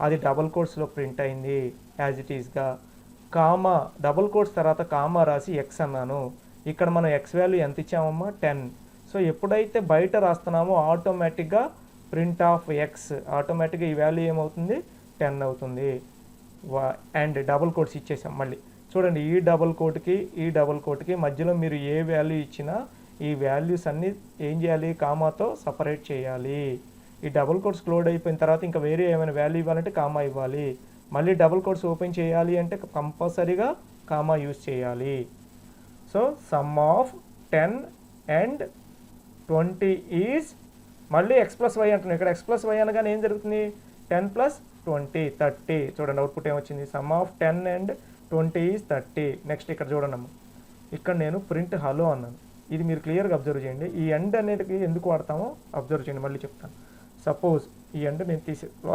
అది డబుల్ కోట్స్లో ప్రింట్ అయింది యాజ్ ఇట్ ఈస్గా. కామా డబుల్ కోట్స్ తర్వాత కామా రాసి ఎక్స్ అన్నాను, ఇక్కడ మనం ఎక్స్ వాల్యూ ఎంత ఇచ్చామమ్మా, 10. సో ఎప్పుడైతే బయట రాస్తున్నామో ఆటోమేటిక్గా ప్రింట్ ఆఫ్ ఎక్స్, ఆటోమేటిక్గా ఈ వాల్యూ ఏమవుతుంది, 10 అవుతుంది. అండ్ డబుల్ కోట్స్ ఇచ్చేసాం మళ్ళీ. సో
చూడండి ఈ డబుల్ కోట్కి మధ్యలో మీరు ఏ వాల్యూ ఇచ్చినా ఈ వాల్యూస్ అన్నీ ఏం చేయాలి, కామాతో సపరేట్ చేయాలి. ఈ డబుల్ కోట్స్ క్లోడ్ అయిపోయిన తర్వాత ఇంకా వేరే ఏమైనా వాల్యూ ఇవ్వాలంటే కామా ఇవ్వాలి. మళ్ళీ డబుల్ కోట్స్ ఓపెన్ చేయాలి అంటే కంపల్సరీగా కామా యూస్ చేయాలి. So some of 10 and 20 is మళ్ళీ ఎక్స్ ప్లస్ వై అంటున్నాను. ఇక్కడ ఎక్స్ ప్లస్ వై అనగానే ఏం జరుగుతుంది, 10 + 20 30. చూడండి అవుట్పుట్ ఏమొచ్చింది, some of 10 and 20 is 30. Next ఇక్కడ చూడండి అమ్మ, ఇక్కడ నేను ప్రింట్ హలో అన్నాను. ఇది మీరు క్లియర్గా అబ్జర్వ్ చేయండి. ఈ ఎండ్ అనేది ఎందుకు వాడతామో అబ్జర్వ్ చేయండి, మళ్ళీ చెప్తాను. సపోజ్ ఈ ఎండ్ నేను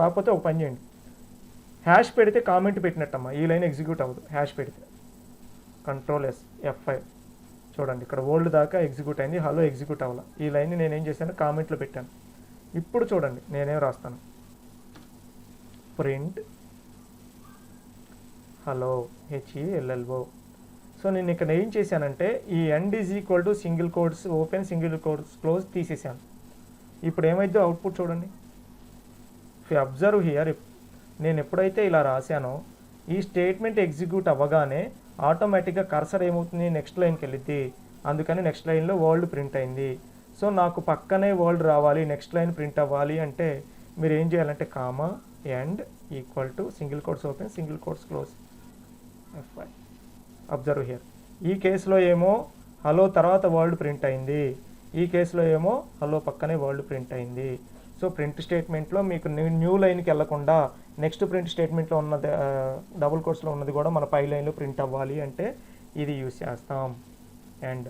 లేకపోతే ఒక పని చేయండి, హ్యాష్ పెడితే కామెంట్ పెట్టినట్టమ్మా ఈ లైన్ ఎగ్జిక్యూట్ అవ్వదు. హ్యాష్ పెడితే Ctrl+S F5 చూడండి ఇక్కడ ఓల్డ్ దాకా ఎగ్జిక్యూట్ అయింది, హలో ఎగ్జిక్యూట్ అవ్వాలి. ఈ లైన్ని నేను ఏం చేశాను, కామెంట్లో పెట్టాను. ఇప్పుడు చూడండి నేనేం రాస్తాను, ప్రింట్ హలో HELLO. సో నేను ఇక్కడ ఏం చేశానంటే ఈ end is equal to single codes open single codes close తీసేసాను. ఇప్పుడు ఏమైందో అవుట్పుట్ చూడండి. ఇఫ్ యు అబ్జర్వ్ హియర్, నేను ఎప్పుడైతే ఇలా రాశానో ఈ స్టేట్మెంట్ ఎగ్జిక్యూట్ అవ్వగానే ఆటోమేటిక్గా కర్సర్ ఏమవుతుంది, నెక్స్ట్ లైన్కి వెళ్ళిద్ది. అందుకని నెక్స్ట్ లైన్లో వరల్డ్ ప్రింట్ అయింది. సో నాకు పక్కనే వరల్డ్ రావాలి, నెక్స్ట్ లైన్ ప్రింట్ అవ్వాలి అంటే మీరు ఏం చేయాలంటే comma end equal to single codes open single codes close F5. Observe here, ఈ కేసులో ఏమో హలో తర్వాత వరల్డ్ ప్రింట్ అయింది, ఈ కేసులో ఏమో హలో పక్కనే వరల్డ్ ప్రింట్ అయింది. సో ప్రింట్ స్టేట్మెంట్లో మీకు న్యూ లైన్కి వెళ్లకుండా నెక్స్ట్ ప్రింట్ స్టేట్మెంట్లో ఉన్నది డబుల్ కోట్స్లో ఉన్నది కూడా మన పై లైన్లో ప్రింట్ అవ్వాలి అంటే ఇది యూస్ చేస్తాం. అండ్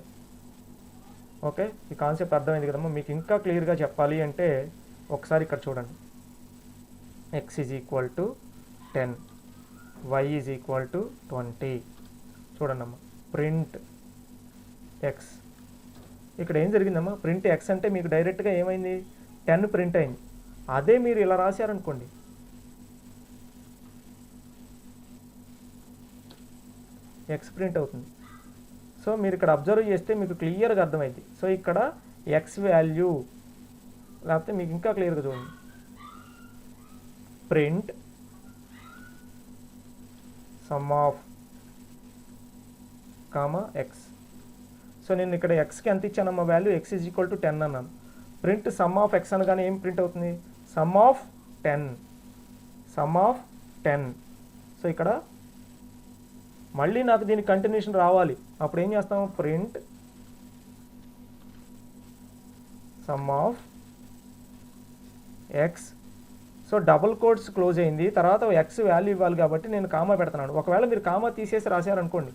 ఓకే, ఈ కాన్సెప్ట్ అర్థమైంది కదమ్మా. మీకు ఇంకా క్లియర్గా చెప్పాలి అంటే ఒకసారి ఇక్కడ చూడండి, x is equal to 10, y is equal to 20. చూడండి అమ్మా, ప్రింట్ x. ఇక్కడ ఏం జరిగిందమ్మా, ప్రింట్ x అంటే మీకు డైరెక్ట్గా ఏమైంది, 10 ప్రింట్ అయింది. అదే మీరు ఇలా రాశారనుకోండి, x ప్రింట్ అవుతుంది. సో మీరు ఇక్కడ అబ్జర్వ్ చేస్తే మీకు క్లియర్గా అర్థమైంది. సో ఇక్కడ x వాల్యూ, లేకపోతే మీకు ఇంకా క్లియర్గా చూడండి, print sum of comma x. So నేను ఇక్కడ ఎక్స్కి ఎంత ఇచ్చానమ్మా value, x is equal to 10 అన్నాను. ప్రింట్ సమ్ ఆఫ్ ఎక్స్ అనగానే ఏం ప్రింట్ అవుతుంది, some of 10, some of 10. So ఇక్కడ మళ్ళీ నాకు దీనికి కంటిన్యూషన్ రావాలి, అప్పుడు ఏం చేస్తాము, print sum of X. So double codes close అయింది, తర్వాత ఎక్స్ వాల్యూ ఇవ్వాలి కాబట్టి నేను కామా పెడుతున్నాను. ఒకవేళ మీరు కామా తీసేసి రాశారనుకోండి,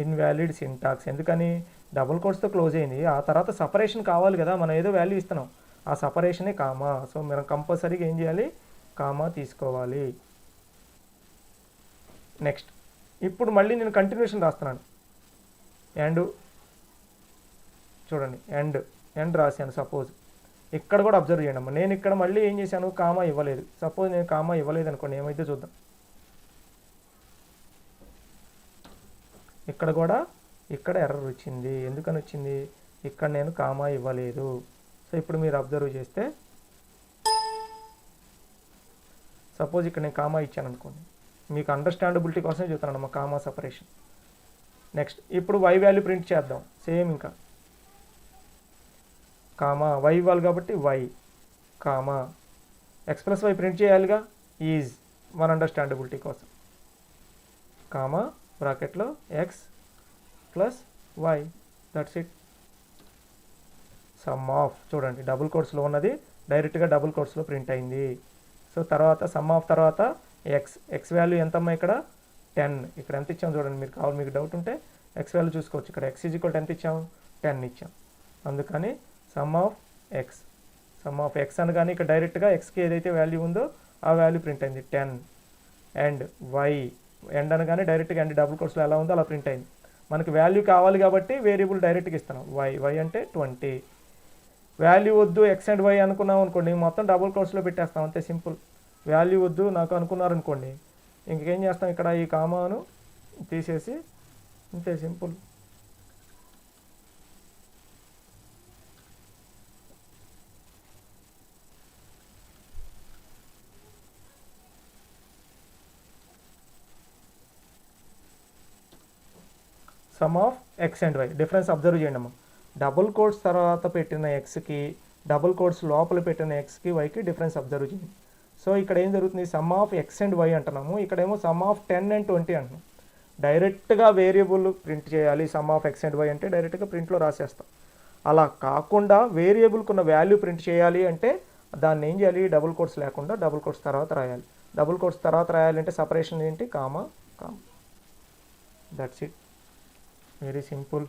ఇన్వాలిడ్ సింటాక్స్. ఎందుకని, డబుల్ కోడ్స్తో క్లోజ్ అయింది, ఆ తర్వాత సపరేషన్ కావాలి కదా, మనం ఏదో వాల్యూ ఇస్తున్నాం, ఆ సపరేషనే కామా. సో మనం కంపల్సరీగా ఏం చేయాలి, కామా తీసుకోవాలి. నెక్స్ట్ ఇప్పుడు మళ్ళీ నేను కంటిన్యూషన్ రాస్తున్నాను, అండ్ చూడండి ఎండ్ రాశాను. సపోజ్ ఇక్కడ కూడా అబ్జర్వ్ చేయండి అమ్మా, నేను ఇక్కడ మళ్ళీ ఏం చేశాను, కామా ఇవ్వలేదు. సపోజ్ నేను కామా ఇవ్వలేదు అనుకోండి, ఏమైతే చూద్దాం. ఇక్కడ కూడా ఇక్కడ ఎర్రర్ వచ్చింది. ఎందుకని వచ్చింది, ఇక్కడ నేను కామా ఇవ్వలేదు. సో ఇప్పుడు మీరు అబ్జర్వ్ చేస్తే, సపోజ్ ఇక్కడ నేను కామా ఇచ్చాను అనుకోండి, మీకు అండర్స్టాండబిలిటీ కోసం చెప్తున్నాను అమ్మా కామా సపరేషన్. నెక్స్ట్ ఇప్పుడు వై వాల్యూ ప్రింట్ చేద్దాం. సేమ్ ఇంకా కామా వై ఇవ్వాలి కాబట్టి y comma x plus y print చేయాలిగా, ఈజ్ మన అండర్స్టాండబిలిటీ కోసం కామా బ్రాకెట్లో x plus y, that's it. Sum of చూడండి డబుల్ కోట్స్లో ఉన్నది డైరెక్ట్గా డబుల్ కోట్స్లో ప్రింట్ అయింది. సో తర్వాత సమ్ ఆఫ్ తర్వాత ఎక్స్ వాల్యూ ఎంతమ్మా, ఇక్కడ 10. ఇక్కడ ఎంత ఇచ్చాము చూడండి, మీరు కావాలి, మీకు డౌట్ ఉంటే ఎక్స్ వాల్యూ చూసుకోవచ్చు. ఇక్కడ ఎక్స్ ఈజ్ ఈక్వల్ ఎంత ఇచ్చాము, 10 ఇచ్చాం. అందుకని సమ్ ఆఫ్ ఎక్స్ అనగానే ఇక్కడ డైరెక్ట్గా ఎక్స్కి ఏదైతే వాల్యూ ఉందో ఆ వాల్యూ ప్రింట్ అయింది 10. అండ్ వై ఎండ్ అనగానే డైరెక్ట్గా ఎండ్ డబుల్ కోట్స్లో ఎలా ఉందో అలా ప్రింట్ అయింది. మనకి వాల్యూ కావాలి కాబట్టి వేరియబుల్ డైరెక్ట్గా ఇస్తున్నాం, వై అంటే 20. వాల్యూ వద్దు ఎక్స్ అండ్ వై అనుకున్నాం అనుకోండి, మొత్తం డబుల్ కోట్స్లో పెట్టేస్తాం, అంతే సింపుల్. వాల్యూ వద్దు నాకు అనుకున్నారనుకోండి, ఇంకేం చేస్తాం, ఇక్కడ ఈ కామాను తీసేసి అంతే simple. Sum of x and y. Difference observe చేయండి అమ్మా. డబుల్ కోట్స్ తర్వాత పెట్టిన ఎక్స్కి, డబుల్ కోట్స్ లోపల పెట్టిన ఎక్స్కి వైకి డిఫరెన్స్ అబ్జర్వ్ చేయండి. సో ఇక్కడ ఏం జరుగుతుంది, sum of x and y అంటున్నాము, ఇక్కడేమో సమ్ ఆఫ్ 10 and 20 అంటున్నాం. డైరెక్ట్గా వేరియబుల్ ప్రింట్ చేయాలి sum of x and y అంటే డైరెక్ట్గా ప్రింట్లో రాసేస్తాం. అలా కాకుండా వేరియబుల్కి ఉన్న వాల్యూ ప్రింట్ చేయాలి అంటే దాన్ని ఏం చేయాలి, డబుల్ కోట్స్ లేకుండా డబుల్ కోట్స్ తర్వాత రాయాలి. డబుల్ కోట్స్ తర్వాత రాయాలంటే సపరేషన్ ఏంటి, comma comma. That's it, very simple.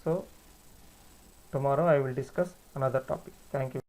So tomorrow I will discuss another topic. Thank you.